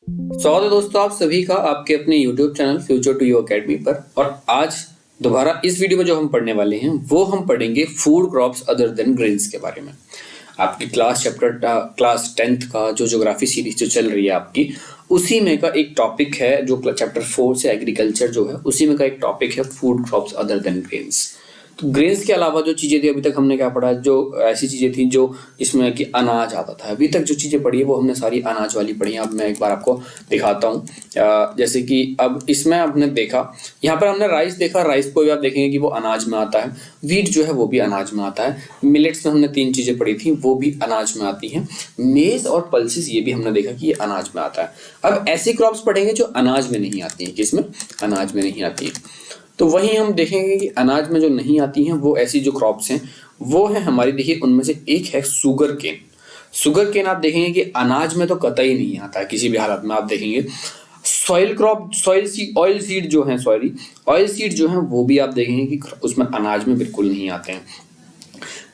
स्वागत है दोस्तों आप सभी का आपके अपने YouTube channel future to you academy पर। और आज दोबारा इस वीडियो में जो हम पढ़ने वाले हैं वो हम पढ़ेंगे food crops other than grains के बारे में। आपकी क्लास 10th का जो ज्योग्राफी सीरीज जो चल रही है आपकी, उसी में का एक टॉपिक है जो चैप्टर 4 से एग्रीकल्चर जो है उसी में का एक टॉपिक है food crops other than grains. तो ग्रेन्स के अलावा जो चीज़ें थी अभी तक हमने क्या पढ़ा, जो ऐसी चीज़ें थी जो इसमें कि अनाज आता था। अभी तक जो चीज़ें पढ़ी है वो हमने सारी अनाज वाली पढ़ी हैं। अब मैं एक बार आपको दिखाता हूँ। जैसे कि अब इसमें हमने देखा, यहाँ पर हमने राइस देखा। राइस को भी आप देखेंगे कि वो अनाज में आता है। वीट जो है वो भी अनाज में आता है। मिलेट्स में हमने 3 चीज़ें पढ़ी थी, वो भी अनाज में आती हैं। मेज और पल्सेस ये भी हमने देखा कि ये अनाज में आता है। अब ऐसी क्रॉप्स पढ़ेंगे जो अनाज में नहीं आती हैं। किसमें? अनाज में नहीं आती है। तो वहीं हम देखेंगे कि अनाज में जो नहीं आती हैं वो ऐसी जो क्रॉप्स हैं वो है हमारी, देखिए उनमें से एक है शुगर केन। शुगर केन आप देखेंगे कि अनाज में तो कतई नहीं आता है किसी भी हालत में। आप देखेंगे सॉइल क्रॉप, ऑयल सीड जो है, ऑयल सीड जो है वो भी आप देखेंगे कि उसमें अनाज में बिल्कुल नहीं आते हैं।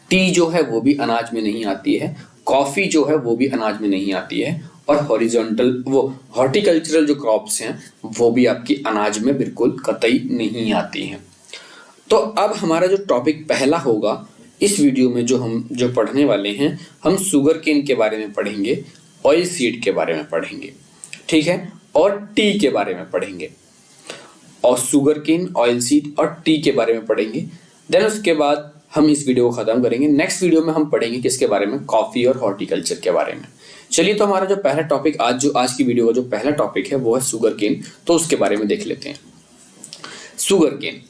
टी जो है वो भी अनाज में नहीं आती है। कॉफी जो है वो भी अनाज में नहीं आती है। और हॉरिजॉन्टल वो हॉर्टिकल्चरल जो क्रॉप्स हैं वो भी आपकी अनाज में बिल्कुल कतई नहीं आती हैं। तो अब हमारा जो टॉपिक पहला होगा इस वीडियो में, जो पढ़ने वाले हैं, हम शुगर केन के बारे में पढ़ेंगे, ऑयल सीड के बारे में पढ़ेंगे, ठीक है, और टी के बारे में पढ़ेंगे। और शुगर केन, ऑयल सीड और टी के बारे में पढ़ेंगे। देन उसके बाद हम इस वीडियो को खत्म करेंगे। नेक्स्ट वीडियो में हम पढ़ेंगे किसके बारे में? कॉफी और हॉर्टिकल्चर के बारे में। चलिए, तो हमारा जो पहला टॉपिक आज की वीडियो का जो पहला टॉपिक है वो है शुगर केन। तो उसके बारे में देख लेते हैं। Sugar cane,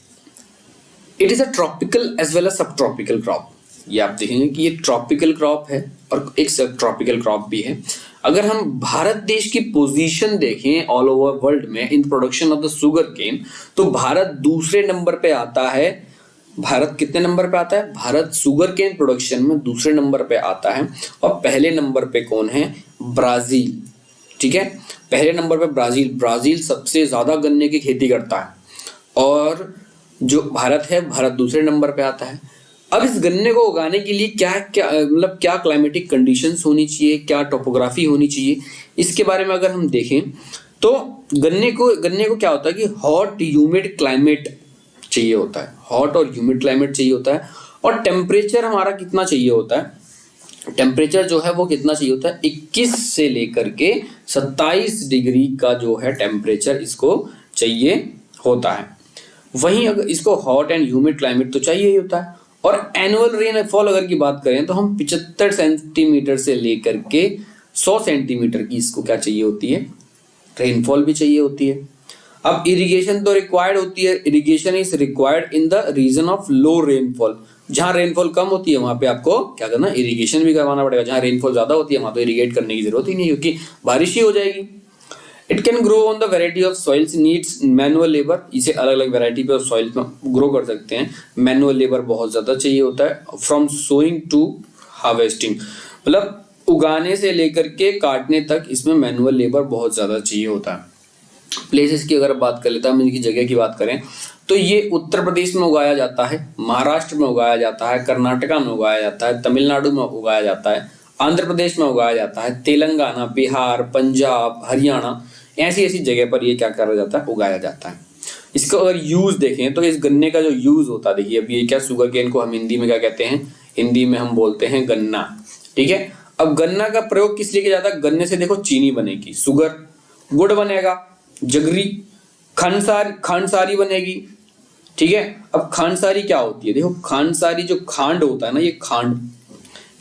it is a tropical as well as sub tropical crop. ये आप देखेंगे कि ये ट्रॉपिकल क्रॉप है और एक सब ट्रॉपिकल क्रॉप भी है। अगर हम भारत देश की पोजीशन देखें ऑल ओवर वर्ल्ड में in production of the sugar cane, तो भारत दूसरे नंबर पे आता है। भारत कितने नंबर पे आता है? भारत शुगर केन प्रोडक्शन में दूसरे नंबर पे आता है। और पहले नंबर पे कौन है? ब्राजील, ठीक है। पहले नंबर पे ब्राजील सबसे ज्यादा गन्ने की खेती करता है। और जो भारत है, भारत दूसरे नंबर पे आता है। अब इस गन्ने को उगाने के लिए क्या क्लाइमेटिक कंडीशंस होनी चाहिए, क्या टोपोग्राफी होनी चाहिए, इसके बारे में अगर हम देखें तो गन्ने को क्या होता है कि हॉट ह्यूमिड क्लाइमेट चाहिए होता है। हॉट और ह्यूमिड क्लाइमेट चाहिए होता है। और टेम्परेचर हमारा कितना चाहिए होता है? टेम्परेचर जो है वो कितना चाहिए होता है? 21 से लेकर के 27 डिग्री का जो है टेम्परेचर इसको चाहिए होता है। वहीं अगर इसको हॉट एंड ह्यूमिड क्लाइमेट तो चाहिए ही होता है। और एनुअल रेनफॉल अगर की बात करें तो हम 75 सेंटीमीटर से लेकर के 100 सेंटीमीटर की इसको क्या चाहिए होती है? रेनफॉल भी चाहिए होती है। अब इरिगेशन तो रिक्वायर्ड होती है। Irrigation is required in the region of low rainfall. जहां रेनफॉल कम होती है वहां पे आपको क्या करना? इरिगेशन भी करवाना पड़ेगा। जहां रेनफॉल ज्यादा होती है वहां तो इरिगेट करने की जरूरत ही नहीं, क्योंकि बारिश ही हो जाएगी। It can grow on the variety of soils, needs manual labour. इसे अलग अलग वेराइटी पे सॉइल में ग्रो कर सकते हैं। मैनुअल लेबर बहुत ज्यादा चाहिए होता है। फ्रॉम सोइंग टू हार्वेस्टिंग, मतलब उगाने से लेकर के काटने तक इसमें मैनुअल लेबर बहुत ज्यादा चाहिए होता है। प्लेसेस की अगर बात कर लेता है, हम इनकी जगह की बात करें तो ये उत्तर प्रदेश में उगाया जाता है, महाराष्ट्र में उगाया जाता है, कर्नाटका में उगाया जाता है, तमिलनाडु में उगाया जाता है, आंध्र प्रदेश में उगाया जाता है, तेलंगाना, बिहार, पंजाब, हरियाणा, ऐसी ऐसी जगह पर ये क्या करा जाता है? उगाया जाता है। इसको अगर यूज देखें तो इस गन्ने का जो यूज होता है, देखिए अभी ये क्या, शुगर केन को हम हिंदी में क्या कहते हैं? हिंदी में हम बोलते हैं गन्ना, ठीक है। अब गन्ना का प्रयोग किस लिए किया जाता है? गन्ने से देखो चीनी बनेगी, शुगर, गुड़ बनेगा, जगरी, खांडसारी बनेगी, ठीक है। अब खांडसारी क्या होती है? देखो खांडसारी जो खांड होता है ना, ये खांड,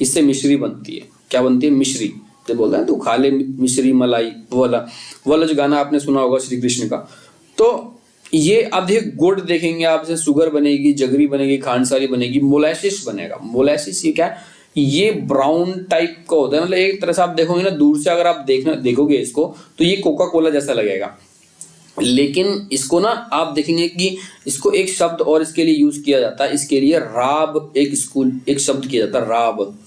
इससे मिश्री बनती है। क्या बनती है? मिश्री। तो बोलता है तू खा ले मिश्री मलाई, वाला जो गाना आपने सुना होगा श्री कृष्ण का। तो ये आप देखिए गुड़ देखेंगे आप, जैसे शुगर बनेगी, जगरी बनेगी, खांडसारी बनेगी, मोलासिस बनेगा। मोलासिस ये क्या है? ये ब्राउन टाइप का होता है। मतलब एक तरह से आप देखोगे ना, दूर से अगर आप देखोगे इसको तो ये कोका कोला जैसा लगेगा। लेकिन इसको ना आप देखेंगे कि इसको एक शब्द और इसके लिए यूज किया जाता है। इसके लिए राब, एक शब्द किया जाता है, राब,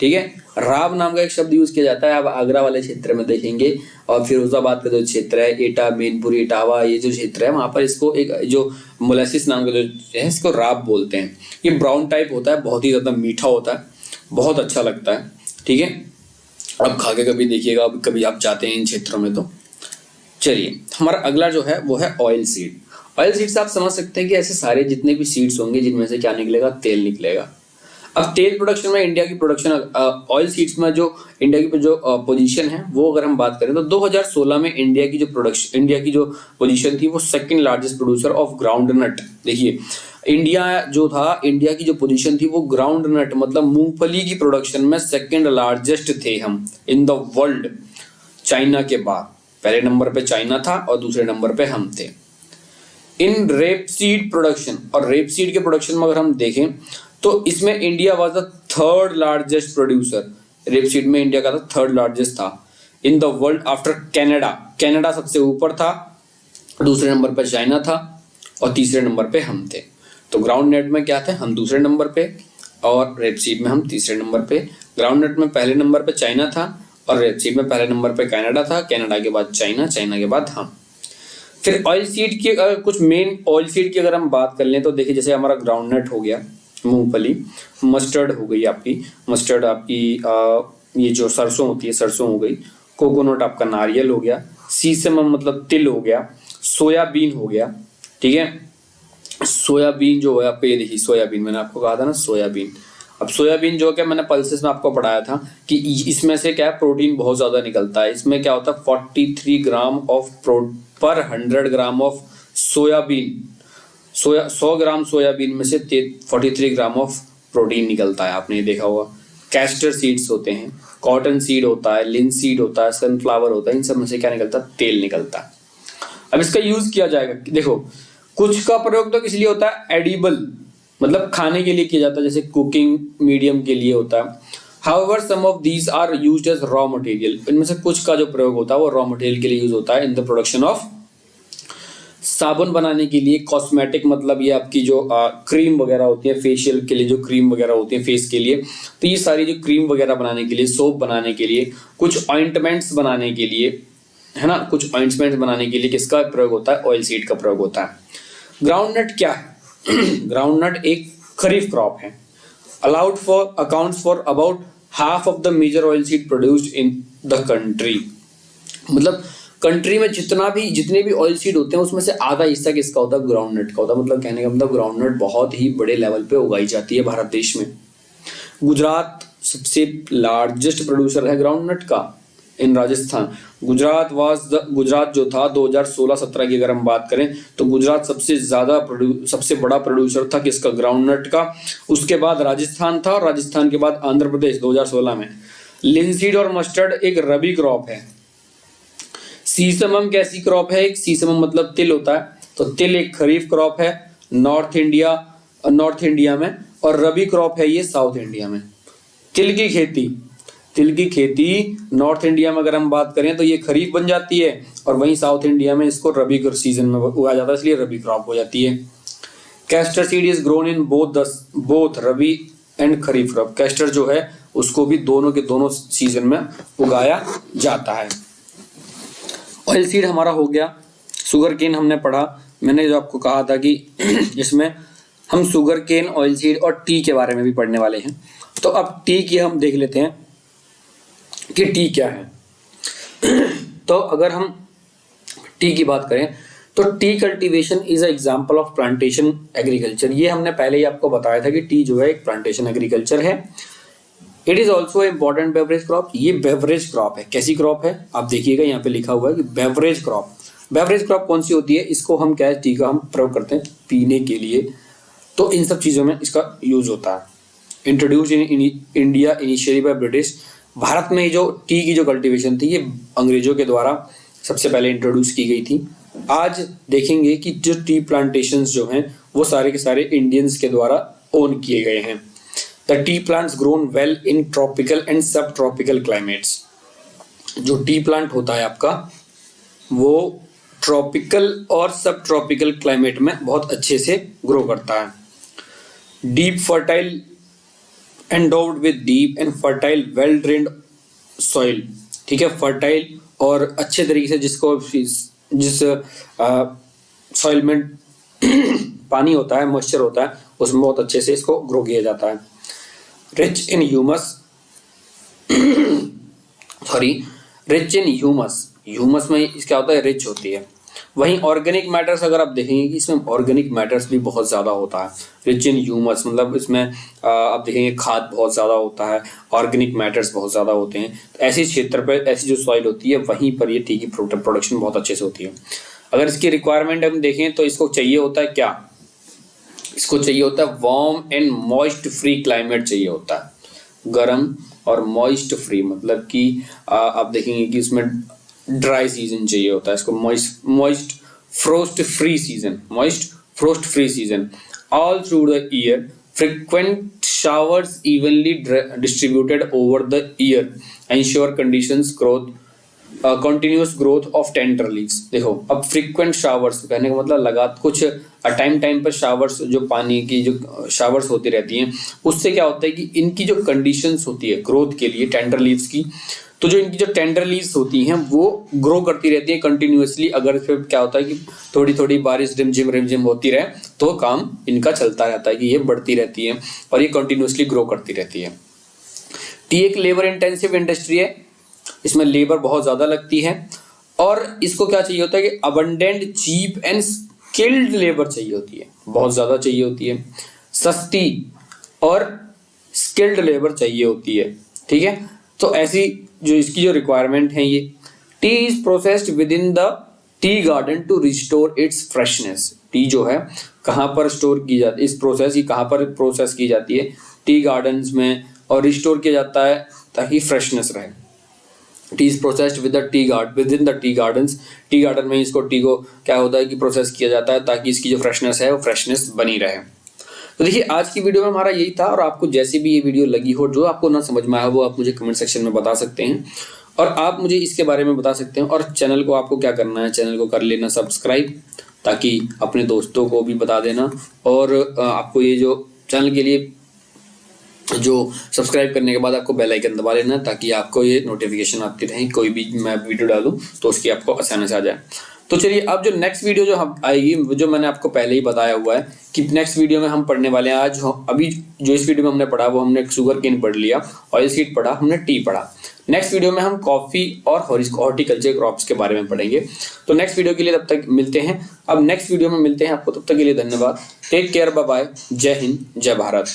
ठीक है। राब नाम का एक शब्द यूज किया जाता है। आप आगरा वाले क्षेत्र में देखेंगे और फिरोजाबाद का जो क्षेत्र है, एटा, मैनपुरी, इटावा, ये जो क्षेत्र है वहां पर इसको एक जो मोलासिस नाम का जो है इसको राब बोलते हैं। ये ब्राउन टाइप होता है, बहुत ही ज्यादा मीठा होता है, बहुत अच्छा लगता है, ठीक है। आप खा के कभी देखिएगा, कभी आप जाते हैं इन क्षेत्रों में तो चलिए, हमारा अगला जो है वो है ऑयल सीड। ऑयल सीड से आप समझ सकते हैं कि ऐसे सारे जितने भी सीड्स होंगे जिनमें से क्या निकलेगा, तेल निकलेगा। अब तेल प्रोडक्शन में इंडिया की प्रोडक्शन, ऑयल सीड्स में जो इंडिया की जो पोजीशन है वो अगर हम बात करें तो 2016 में इंडिया की जो पोजीशन थी वो second largest producer of groundnut. देखिए, इंडिया की जो पोजीशन थी वो ग्राउंड नट मतलब मूंगफली की प्रोडक्शन में सेकंड लार्जेस्ट थे हम इन द वर्ल्ड, चाइना के बाद। पहले नंबर पे चाइना था और दूसरे नंबर पे हम थे। इन रेपसीड प्रोडक्शन, और रेपसीड के प्रोडक्शन में अगर हम देखें तो इसमें India was the third largest producer. Rapeseed में इंडिया का थर्ड लार्जेस्ट था in the world after Canada. Canada सबसे ऊपर था, दूसरे नंबर पे चाइना था और तीसरे नंबर पे हम थे। तो ग्राउंड नेट में क्या थे, हम दूसरे नंबर पे और रेपसीड में हम तीसरे नंबर पे। ग्राउंड नेट में पहले नंबर पे चाइना था और रेपसीड में पहले नंबर पे कनाडा था, कनाडा के बाद चाइना, चाइना के बाद हम। फिर ऑयल सीड की कुछ मेन ऑयल सीड की अगर हम बात कर लें तो देखिए, जैसे हमारा ग्राउंड नट हो गया, मूंगफली, मस्टर्ड हो गई आपकी, मस्टर्ड आपकी ये जो सरसों होती है सरसों हो गई, कोकोनट आपका नारियल हो गया, सीसम मतलब तिल हो गया, सोयाबीन हो गया। ठीक है, सोयाबीन जो है आपको, ये देखिए सोयाबीन, मैंने आपको कहा था ना सोयाबीन। अब सोयाबीन जो क्या मैंने पल्सेस में आपको पढ़ाया था कि इसमें से क्या प्रोटीन बहुत ज्यादा निकलता है। इसमें क्या होता है 43 ग्राम ऑफ पर 100 gram of soybean, 100 gram soybean में से 43 ग्राम ऑफ प्रोटीन निकलता है। आपने ये देखा होगा। कैस्टर सीड्स होते हैं, कॉटन सीड होता है, लिंसीड होता है, सनफ्लावर होता है, इन सब में से क्या निकलता है, तेल निकलता है। अब इसका यूज किया जाएगा, देखो कुछ का प्रयोग तो किस लिए होता है, एडिबल मतलब खाने के लिए किया जाता है, जैसे कुकिंग मीडियम के लिए होता है। However some of these are used as raw material, इनमें से कुछ का जो प्रयोग होता है वो रॉ मटेरियल के लिए यूज होता है इन द प्रोडक्शन ऑफ, साबुन बनाने के लिए, कॉस्मेटिक मतलब ये आपकी जो क्रीम वगैरह होती है, फेशियल के लिए जो क्रीम वगैरह होती है फेस के लिए, तो ये सारी जो क्रीम वगैरह बनाने के लिए, सोप बनाने के लिए, कुछ ऑइंटमेंट्स बनाने के लिए, है ना, कुछ ऑइंटमेंट्स बनाने के लिए किसका प्रयोग होता है, ऑयल सीड का प्रयोग होता है। ग्राउंडनट क्या है? ग्राउंडनट एक खरीफ क्रॉप है। Accounts for about half of the major oil seed produced in the country. मतलब कंट्री में जितने भी ऑयल सीड होते हैं उसमें से आधा हिस्सा किसका होता है, ग्राउंडनट का होता है। मतलब कहने का मतलब ग्राउंडनट बहुत ही बड़े लेवल पे उगाई जाती है भारत देश में। गुजरात सबसे लार्जेस्ट प्रोड्यूसर है ग्राउंडनट का इन राजस्थान। गुजरात जो था 2016-17 की अगर हम बात करें तो गुजरात सबसे बड़ा प्रोड्यूसर था किसका, ग्राउंडनट का। उसके बाद राजस्थान था और राजस्थान के बाद आंध्र प्रदेश 2016 में। लिंसीड और मस्टर्ड एक रबी क्रॉप है। सीसमम कैसी क्रॉप है, एक सीसमम मतलब तिल होता है, तो तिल एक खरीफ क्रॉप है नॉर्थ इंडिया में, और रबी क्रॉप है ये साउथ इंडिया में। तिल की खेती नॉर्थ इंडिया में अगर हम बात करें तो ये खरीफ बन जाती है, और वहीं साउथ इंडिया में इसको रबी सीजन में उगाया जाता है, इसलिए रबी क्रॉप हो जाती है। Castor seed is grown in both rabi and kharif crop. Castor जो है उसको भी दोनों के दोनों सीजन में उगाया जाता है। ऑयल सीड हमारा हो गया। शुगर केन हमने पढ़ा, मैंने जो आपको कहा था कि इसमें हम शुगर केन, ऑयल सीड और टी के बारे में भी पढ़ने वाले हैं। तो अब टी की हम देख लेते हैं कि टी क्या है। तो अगर हम टी की बात करें तो T cultivation is a example of plantation agriculture. ये हमने पहले ही आपको बताया था कि टी जो है एक प्लांटेशन एग्रीकल्चर है। It is also important beverage crop. ये बेवरेज क्रॉप है। कैसी क्रॉप है, आप देखिएगा यहाँ पे लिखा हुआ है कि बेवरेज क्रॉप। बेवरेज क्रॉप कौन सी होती है, इसको हम क्या है, टी का हम प्रयोग करते हैं पीने के लिए, तो इन सब चीजों में इसका यूज होता है। Introduce in India initially by British. Bharat में जो टी की जो कल्टीवेशन थी ये अंग्रेजों के द्वारा सबसे पहले इंट्रोड्यूस की गई थी। आज देखेंगे कि जो टी प्लांटेशंस जो हैं वो सारे के सारे इंडियंस के द्वारा ओन किए गए हैं। The T plants grown well in tropical and सब ट्रॉपिकल क्लाइमेट्स। जो टी प्लांट होता है आपका वो ट्रॉपिकल और सब ट्रॉपिकल क्लाइमेट में बहुत अच्छे से ग्रो करता है। Deep fertile endowed with deep and fertile well drained soil. ठीक है, फर्टाइल और अच्छे तरीके से जिस सॉइल में पानी होता है, मॉइस्चर होता है, उसमें बहुत अच्छे से इसको ग्रो किया जाता है। रिच इन ह्यूमस ह्यूमस में क्या होता है, रिच होती है। वहीं ऑर्गेनिक मैटर्स अगर आप देखेंगे कि इसमें ऑर्गेनिक मैटर्स भी बहुत ज़्यादा होता है, रिच इन ह्यूमस, मतलब इसमें आप देखेंगे खाद बहुत ज़्यादा होता है, ऑर्गेनिक मैटर्स बहुत ज़्यादा होते हैं। तो ऐसे क्षेत्र पर ऐसी जो सॉइल होती है वहीं पर ये टी की प्रोडक्शन बहुत अच्छे से होती है। अगर इसकी रिक्वायरमेंट हम देखें तो इसको चाहिए होता है क्या, इसको चाहिए होता है warm and moist free climate चाहिए होता है, गर्म और मॉइस्ट फ्री, मतलब कि आप देखेंगे कि इसमें ड्राई सीजन चाहिए होता है इसको, moist frost free season, moist frost free season all through the year, frequent showers evenly distributed over the year ensure conditions growth continuous growth of tender leaves. देखो अब फ्रीक्वेंट शावर्स कहने का मतलब लगातार कुछ टाइम पर शावर्स, जो पानी की जो शावर्स होती रहती हैं, उससे क्या होता है कि इनकी जो कंडीशंस होती है ग्रोथ के लिए टेंडर लीव्स की, तो जो इनकी जो टेंडर लीव्स होती हैं वो ग्रो करती रहती हैं कंटिन्यूसली। अगर इस पर क्या होता है कि थोड़ी थोड़ी बारिश रिमझिम होती रहे तो काम इनका चलता रहता है कि ये बढ़ती रहती है और ये कंटिन्यूसली ग्रो करती रहती है। टी एक लेबर इंटेंसिव इंडस्ट्री है, इसमें लेबर बहुत ज़्यादा लगती है और इसको क्या चाहिए होता है कि abundant cheap and skilled labour चाहिए होती है, बहुत ज़्यादा चाहिए होती है, सस्ती और स्किल्ड लेबर चाहिए होती है। ठीक है, तो ऐसी जो इसकी जो रिक्वायरमेंट है ये, tea is processed within the tea garden to restore its freshness. Tea जो है कहाँ पर स्टोर की जाती है, इस प्रोसेस की कहाँ पर प्रोसेस की जाती है, टी गार्डन्स में, और रिस्टोर किया जाता है ताकि फ्रेशनेस रहे। T is processed within the tea gardens, tea garden में इसको टी को क्या होता है कि प्रोसेस किया जाता है ताकि इसकी जो फ्रेशनेस है वो फ्रेशनेस बनी रहे। तो देखिए आज की वीडियो में हमारा यही था, और आपको जैसे भी ये वीडियो लगी हो, जो आपको ना समझ में आया वो आप मुझे कमेंट सेक्शन में बता सकते हैं और आप मुझे इसके बारे में बता सकते हैं। और चैनल को आपको क्या करना है, चैनल को कर लेना सब्सक्राइब, ताकि अपने दोस्तों को भी बता देना। और आपको ये जो चैनल के लिए जो सब्सक्राइब करने के बाद आपको बेल आइकन दबा लेना ताकि आपको ये नोटिफिकेशन आती रहे, कोई भी मैं वीडियो डालूं तो उसकी आपको आसानी से आ जाए। तो चलिए अब जो नेक्स्ट वीडियो जो हम आएगी, जो मैंने आपको पहले ही बताया हुआ है कि नेक्स्ट वीडियो में हम पढ़ने वाले हैं। आज अभी जो इस वीडियो में हमने पढ़ा वो हमने शुगर केन पढ़ लिया, ऑयल सीड पढ़ा, हमने टी पढ़ा। नेक्स्ट वीडियो में हम कॉफी और हॉर्टिकल्चर क्रॉप्स के बारे में पढ़ेंगे। तो नेक्स्ट वीडियो के लिए तब तक मिलते हैं, अब नेक्स्ट वीडियो में मिलते हैं आपको, तब तक के लिए धन्यवाद, टेक केयर, बाय बाय, जय हिंद, जय भारत।